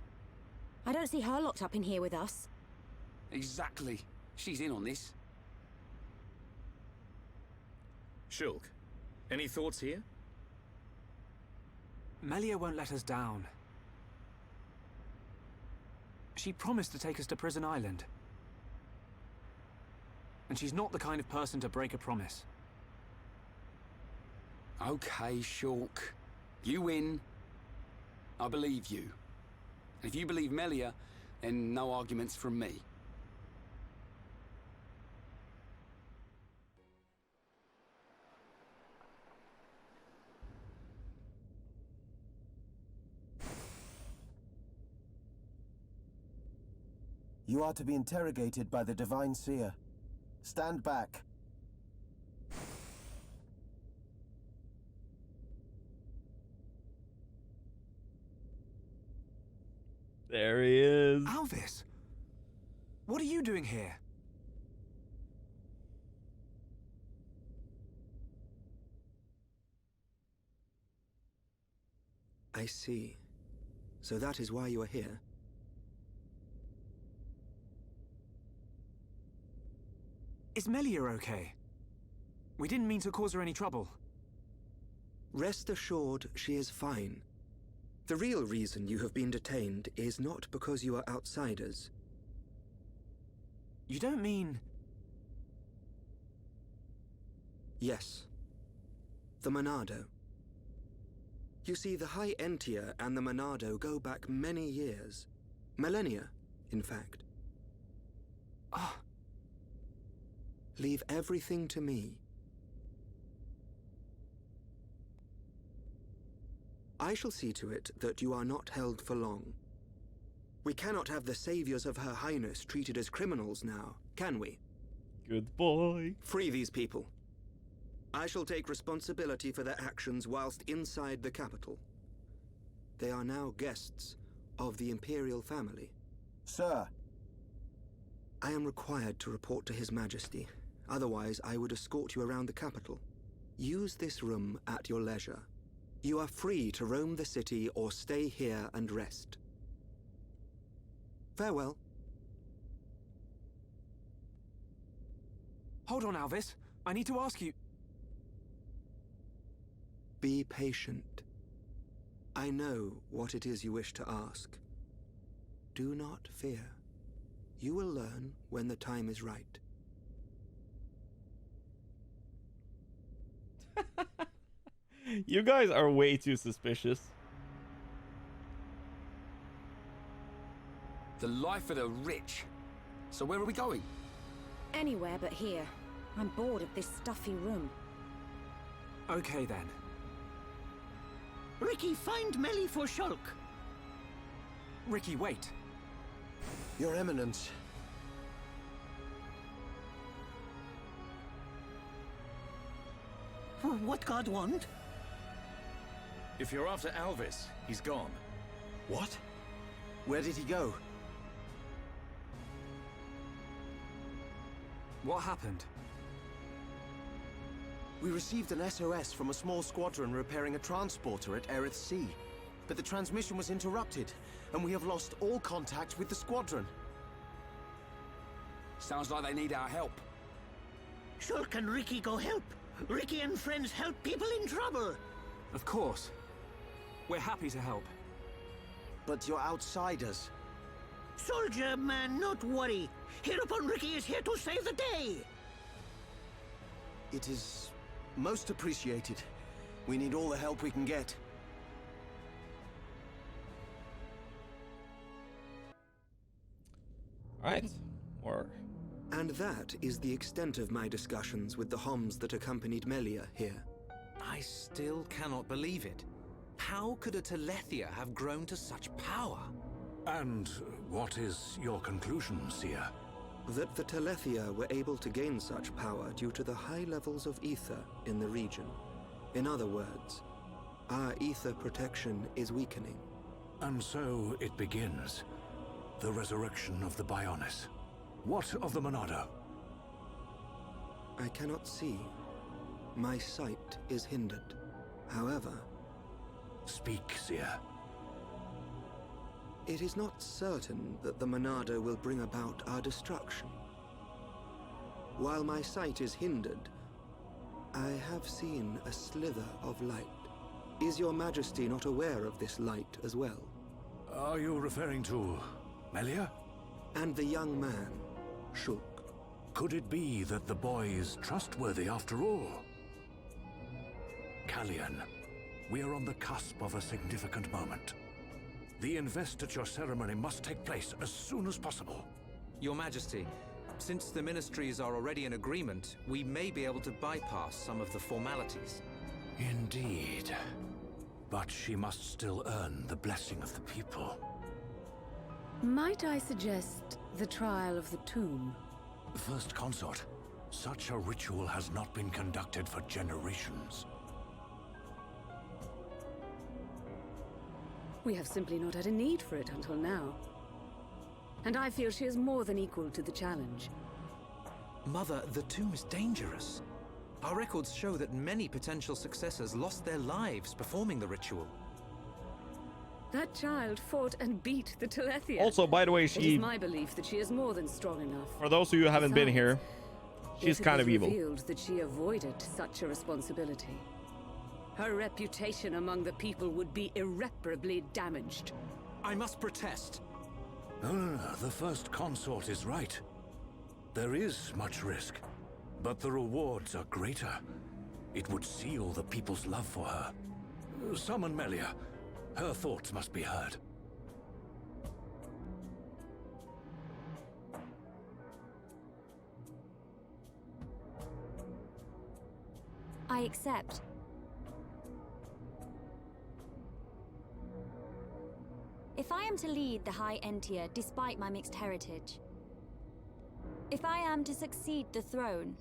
Speaker 7: I don't see her locked up in here with us.
Speaker 9: Exactly. She's in on this.
Speaker 8: Shulk, any thoughts here?
Speaker 6: Melia won't let us down. She promised to take us to Prison Island. And she's not the kind of person to break a promise.
Speaker 9: Okay, Shulk. You win. I believe you. And if you believe Melia, then no arguments from me.
Speaker 14: You are to be interrogated by the Divine Seer. Stand back.
Speaker 3: There he is.
Speaker 6: Alvis! What are you doing here?
Speaker 15: I see. So that is why you are here.
Speaker 6: Is Melia okay? We didn't mean to cause her any trouble.
Speaker 15: Rest assured, she is fine. The real reason you have been detained is not because you are outsiders.
Speaker 6: You don't mean...
Speaker 15: Yes. The Monado. You see, the High Entia and the Monado go back many years. Millennia, in fact.
Speaker 6: Ah.
Speaker 15: Leave everything to me. I shall see to it that you are not held for long. We cannot have the saviors of Her Highness treated as criminals now, can we?
Speaker 3: Good boy.
Speaker 15: Free these people. I shall take responsibility for their actions whilst inside the capital. They are now guests of the Imperial family.
Speaker 14: Sir.
Speaker 15: I am required to report to His Majesty. Otherwise, I would escort you around the capital. Use this room at your leisure. You are free to roam the city or stay here and rest. Farewell.
Speaker 6: Hold on, Alvis. I need to ask you...
Speaker 15: Be patient. I know what it is you wish to ask. Do not fear. You will learn when the time is right.
Speaker 3: You guys are way too suspicious.
Speaker 9: The life of the rich. So where are we going?
Speaker 7: Anywhere but here. I'm bored of this stuffy room.
Speaker 6: Okay then.
Speaker 4: Ricky, find Melly for Shulk.
Speaker 6: Ricky, wait.
Speaker 14: Your Eminence.
Speaker 4: What God want?
Speaker 8: If you're after Alvis, he's gone.
Speaker 14: What? Where did he go?
Speaker 6: What happened?
Speaker 14: We received an SOS from a small squadron repairing a transporter at Erith Sea. But the transmission was interrupted, and we have lost all contact with the squadron.
Speaker 9: Sounds like they need our help.
Speaker 4: Shulk and Ricky go help. Ricky and friends help people in trouble.
Speaker 6: Of course. We're happy to help.
Speaker 14: But you're outsiders.
Speaker 4: Soldier man, not worry. Hereupon Ricky is here to save the day.
Speaker 14: It is most appreciated. We need all the help we can get.
Speaker 3: Right. Or...
Speaker 15: And that is the extent of my discussions with the Homs that accompanied Melia here.
Speaker 13: I still cannot believe it. How could a Telethia have grown to such power?
Speaker 16: And what is your conclusion, Seer?
Speaker 15: That the Telethia were able to gain such power due to the high levels of ether in the region. In other words, our ether protection is weakening.
Speaker 16: And so it begins. The resurrection of the Bionis. What of the Monado?
Speaker 15: I cannot see. My sight is hindered. However...
Speaker 16: Speak, Seer.
Speaker 15: It is not certain that the Monado will bring about our destruction. While my sight is hindered, I have seen a slither of light. Is your Majesty not aware of this light as well?
Speaker 16: Are you referring to Melia?
Speaker 15: And the young man, Shulk.
Speaker 16: Could it be that the boy is trustworthy after all? Kallian, we are on the cusp of a significant moment. The investiture ceremony must take place as soon as possible.
Speaker 13: Your Majesty, since the ministries are already in agreement, we may be able to bypass some of the formalities.
Speaker 16: Indeed. But she must still earn the blessing of the people.
Speaker 11: Might I suggest the trial of the tomb?
Speaker 16: First Consort, such a ritual has not been conducted for generations.
Speaker 11: We have simply not had a need for it until now. And I feel she is more than equal to the challenge.
Speaker 13: Mother, the tomb is dangerous. Our records show that many potential successors lost their lives performing the ritual.
Speaker 11: That child fought and beat the Telethia.
Speaker 3: Also, by the way,
Speaker 11: It is my belief that she is more than strong enough.
Speaker 3: For those of you who haven't been here, she's kind of evil.
Speaker 11: It was revealed that she avoided such a responsibility. Her reputation among the people would be irreparably damaged.
Speaker 13: I must protest.
Speaker 16: No, the First Consort is right. There is much risk, but the rewards are greater. It would seal the people's love for her. Summon Melia. Her thoughts must be heard.
Speaker 7: I accept. If I am to lead the High Entia despite my mixed heritage, if I am to succeed the throne,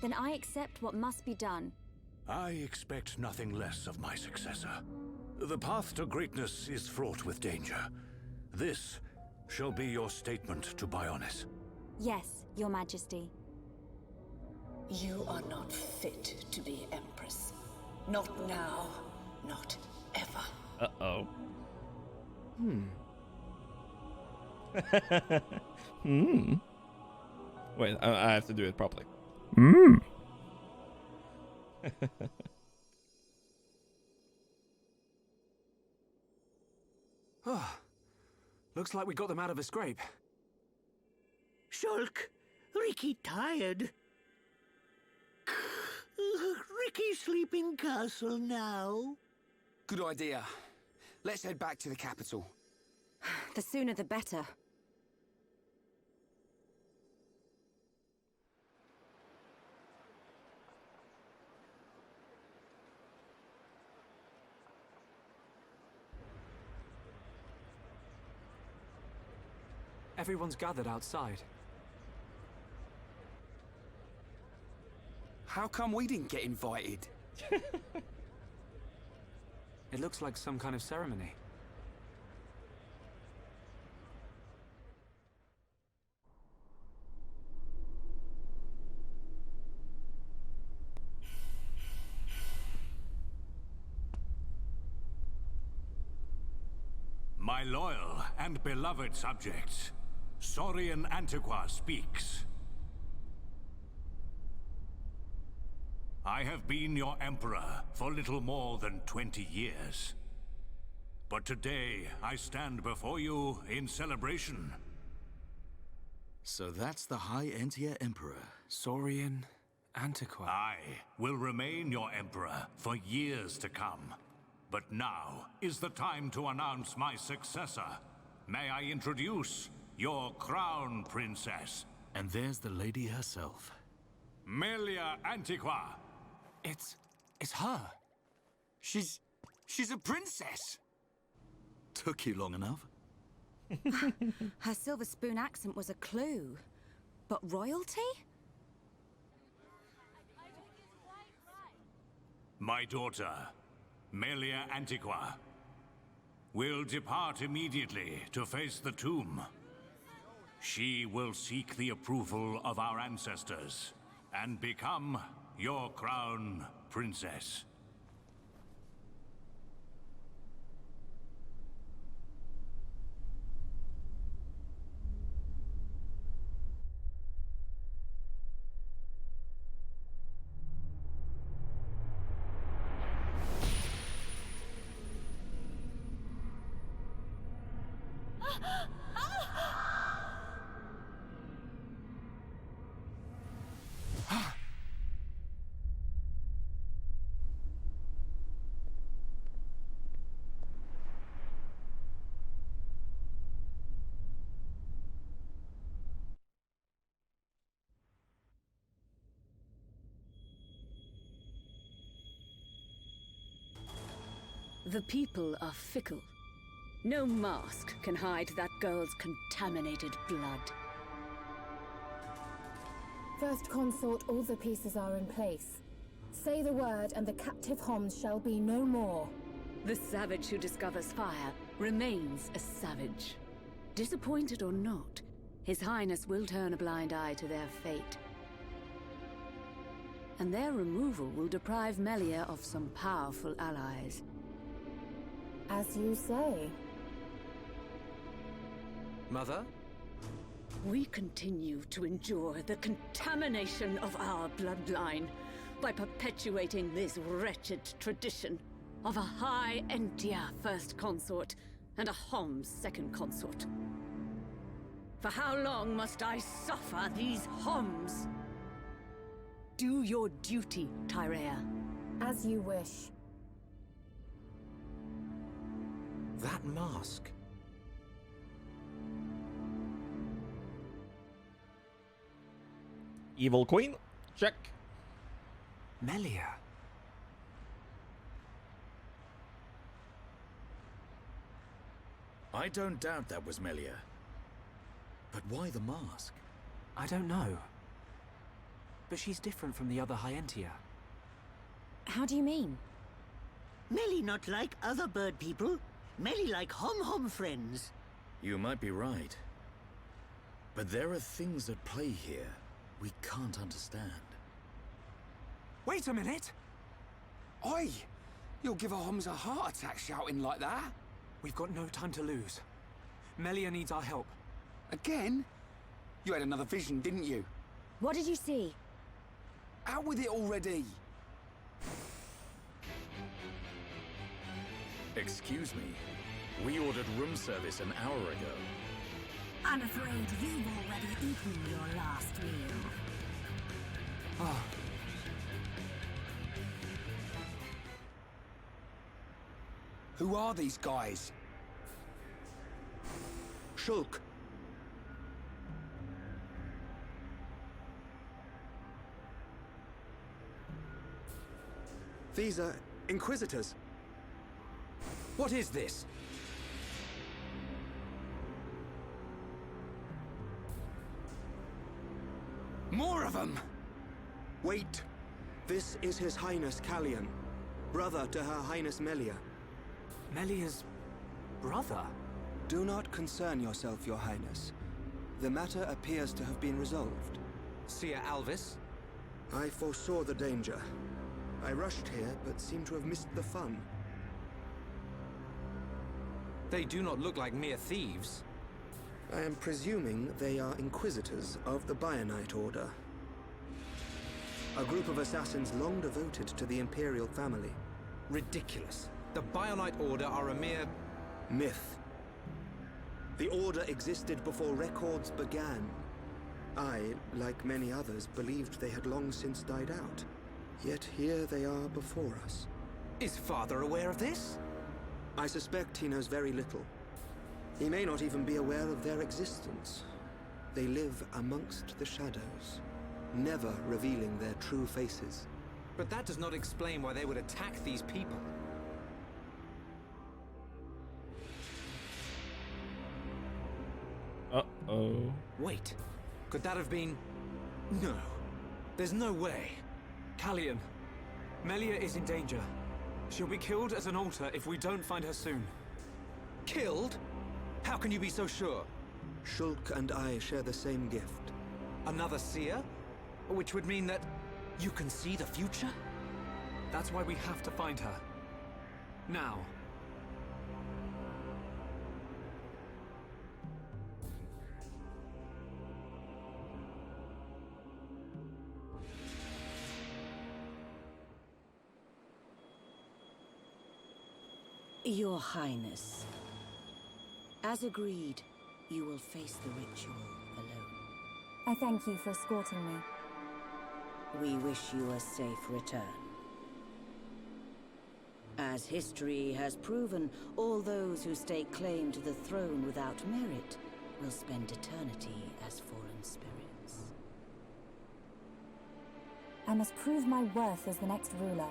Speaker 7: then I accept what must be done.
Speaker 16: I expect nothing less of my successor. The path to greatness is fraught with danger. This shall be your statement to Bionis.
Speaker 7: Yes, Your Majesty.
Speaker 17: You are not fit to be Empress. Not now, not ever.
Speaker 3: Uh-oh. Wait, I have to do it properly.
Speaker 6: Oh, looks like we got them out of a scrape.
Speaker 18: Shulk, Ricky tired. Ricky sleeping castle now.
Speaker 9: Good idea. Let's head back to the capital.
Speaker 7: The sooner the better.
Speaker 6: Everyone's gathered outside.
Speaker 9: How come we didn't get invited?
Speaker 6: It looks like some kind of ceremony.
Speaker 16: My loyal and beloved subjects, Saurian Antiqua speaks. I have been your emperor for little more than 20 years. But today, I stand before you in celebration.
Speaker 8: So that's the High Entia Emperor.
Speaker 6: Saurian Antiqua.
Speaker 16: I will remain your emperor for years to come. But now is the time to announce my successor. May I introduce your crown princess?
Speaker 8: And there's the lady herself.
Speaker 16: Melia Antiqua.
Speaker 6: It's her.
Speaker 9: She's a princess.
Speaker 8: Took you long enough.
Speaker 7: Her silver spoon accent was a clue. But royalty?
Speaker 16: My daughter, Melia Antiqua, will depart immediately to face the tomb. She will seek the approval of our ancestors and become your crown princess.
Speaker 11: The people are fickle. No mask can hide that girl's contaminated blood.
Speaker 12: First Consort, all the pieces are in place. Say the word and the captive Homs shall be no more.
Speaker 11: The savage who discovers fire remains a savage. Disappointed or not, His Highness will turn a blind eye to their fate. And their removal will deprive Melia of some powerful allies.
Speaker 12: As you say.
Speaker 6: Mother?
Speaker 11: We continue to endure the contamination of our bloodline by perpetuating this wretched tradition of a High Entia First Consort and a Homs Second Consort. For how long must I suffer these Homs? Do your duty, Tyrea.
Speaker 12: As you wish.
Speaker 14: That mask.
Speaker 3: Evil Queen, check.
Speaker 6: Melia.
Speaker 8: I don't doubt that was Melia. But why the mask?
Speaker 6: I don't know. But she's different from the other High Entia.
Speaker 7: How do you mean?
Speaker 18: Melly not like other bird people. Melly like Hom friends.
Speaker 8: You might be right. But there are things at play here we can't understand.
Speaker 9: Wait a minute! Oi! You'll give our Homs a heart attack shouting like that.
Speaker 6: We've got no time to lose. Melia needs our help.
Speaker 9: Again? You had another vision, didn't you?
Speaker 7: What did you see?
Speaker 9: Out with it already!
Speaker 8: Excuse me. We ordered room service an hour ago.
Speaker 19: I'm afraid you've already eaten your last meal.
Speaker 9: Ah. Who are these guys?
Speaker 14: Shulk. These are Inquisitors.
Speaker 9: What is this? More of them!
Speaker 14: Wait. This is His Highness Callian, brother to Her Highness Melia.
Speaker 6: Melia's brother?
Speaker 14: Do not concern yourself, Your Highness. The matter appears to have been resolved.
Speaker 9: Seer Alvis?
Speaker 14: I foresaw the danger. I rushed here, but seem to have missed the fun.
Speaker 9: They do not look like mere thieves.
Speaker 14: I am presuming they are Inquisitors of the Bionite Order. A group of assassins long devoted to the Imperial family.
Speaker 9: Ridiculous. The Bionite Order are a mere...
Speaker 14: myth. The Order existed before records began. I, like many others, believed they had long since died out. Yet here they are before us.
Speaker 9: Is Father aware of this?
Speaker 14: I suspect he knows very little. He may not even be aware of their existence. They live amongst the shadows, never revealing their true faces.
Speaker 9: But that does not explain why they would attack these people.
Speaker 3: Uh-oh.
Speaker 9: Wait, could that have been... No. There's no way.
Speaker 6: Callian, Melia is in danger. She'll be killed at an altar if we don't find her soon.
Speaker 9: Killed? How can you be so sure?
Speaker 14: Shulk and I share the same gift.
Speaker 9: Another seer? Which would mean that you can see the future?
Speaker 6: That's why we have to find her. Now.
Speaker 10: Your Highness, as agreed, you will face the ritual alone.
Speaker 12: I thank you for escorting me.
Speaker 10: We wish you a safe return. As history has proven, all those who stake claim to the throne without merit will spend eternity as fallen spirits.
Speaker 12: I must prove my worth as the next ruler.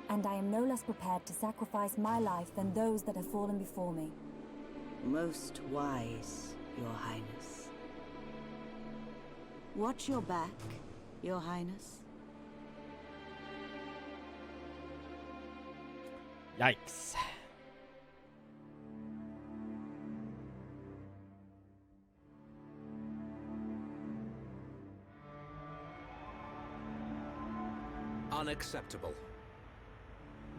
Speaker 12: And I am no less prepared to sacrifice my life than those that have fallen before me.
Speaker 10: Most wise, Your Highness. Watch your back, Your Highness.
Speaker 3: Yikes.
Speaker 13: Unacceptable.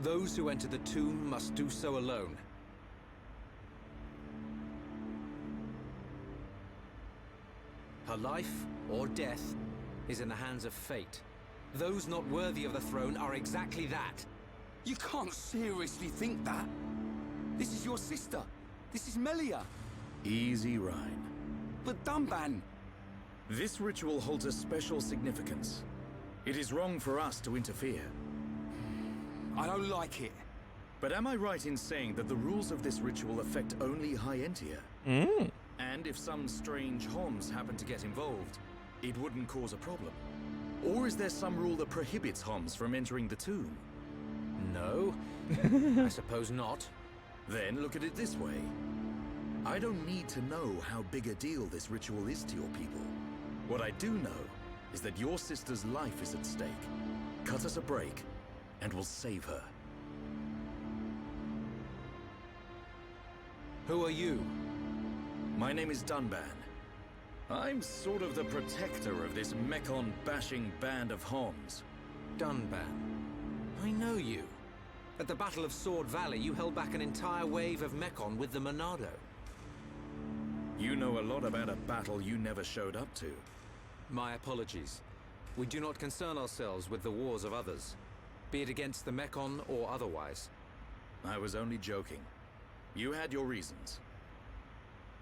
Speaker 13: Those who enter the tomb must do so alone. Her life, or death, is in the hands of fate. Those not worthy of the throne are exactly that.
Speaker 9: You can't seriously think that. This is your sister. This is Melia.
Speaker 8: Easy, Rhine.
Speaker 9: But Dunban...
Speaker 8: This ritual holds a special significance. It is wrong for us to interfere.
Speaker 9: I don't like it.
Speaker 8: But am I right in saying that the rules of this ritual affect only High Entia? And if some strange Homs happen to get involved, it wouldn't cause a problem? Or is there some rule that prohibits Homs from entering the tomb?
Speaker 13: No, I suppose not.
Speaker 8: Then look at it this way. I don't need to know how big a deal this ritual is to your people. What I do know is that your sister's life is at stake. Cut us a break, and we'll save her.
Speaker 13: Who are you?
Speaker 8: My name is Dunban. I'm sort of the protector of this Mekon-bashing band of Homs.
Speaker 13: Dunban. I know you. At the Battle of Sword Valley, you held back an entire wave of Mekon with the Monado.
Speaker 8: You know a lot about a battle you never showed up to.
Speaker 13: My apologies. We do not concern ourselves with the wars of others, be it against the Mekon or otherwise.
Speaker 8: I was only joking. You had your reasons.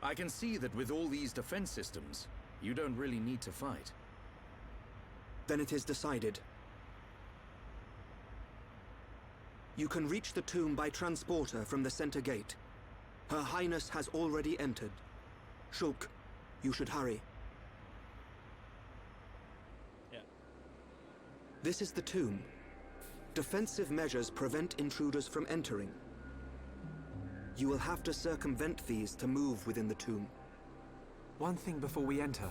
Speaker 8: I can see that with all these defense systems, you don't really need to fight.
Speaker 14: Then it is decided. You can reach the tomb by transporter from the center gate. Her Highness has already entered. Shulk, you should hurry.
Speaker 3: Yeah.
Speaker 14: This is the tomb. Defensive measures prevent intruders from entering. You will have to circumvent these to move within the tomb.
Speaker 6: One thing before we enter.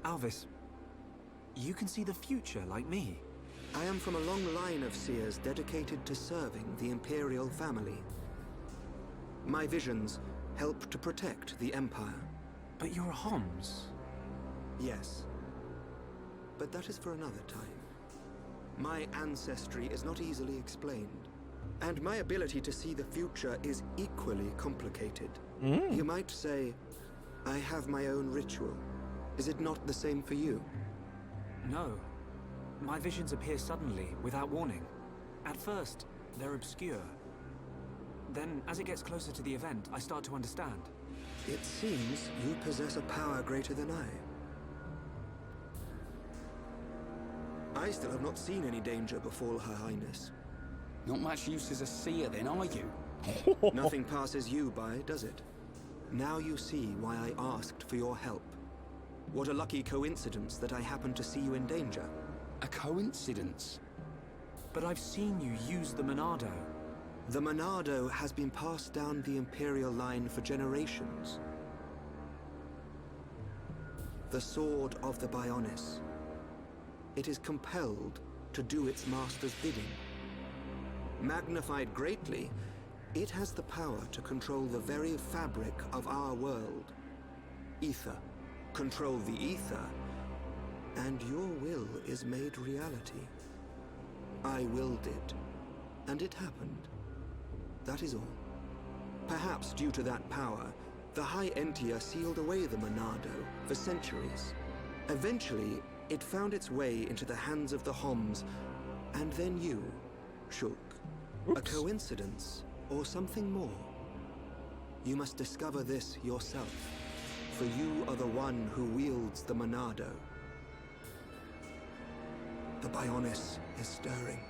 Speaker 6: Alvis, you can see the future like me.
Speaker 14: I am from a long line of seers dedicated to serving the Imperial family. My visions help to protect the Empire.
Speaker 6: But you're Homs.
Speaker 14: Yes. But that is for another time. My ancestry is not easily explained. And my ability to see the future is equally complicated. You might say, I have my own ritual. Is it not the same for you?
Speaker 6: No. My visions appear suddenly, without warning. At first, they're obscure. Then, as it gets closer to the event, I start to understand.
Speaker 14: It seems you possess a power greater than I still have not seen any danger befall Her Highness.
Speaker 9: Not much use as a seer then, are you?
Speaker 14: Nothing passes you by, does it? Now you see why I asked for your help. What a lucky coincidence that I happened to see you in danger.
Speaker 9: A coincidence?
Speaker 6: But I've seen you use the Monado.
Speaker 14: The Monado has been passed down the Imperial line for generations. The sword of the Bionis. It is compelled to do its master's bidding. Magnified greatly, it has the power to control the very fabric of our world. Ether. Control the ether, and your will is made reality. I willed it, and it happened. That is all. Perhaps due to that power, the High Entia sealed away the Monado for centuries. Eventually, it found its way into the hands of the Homs, and then you, Shulk. A coincidence, or something more? You must discover this yourself, for you are the one who wields the Monado. The Bionis is stirring.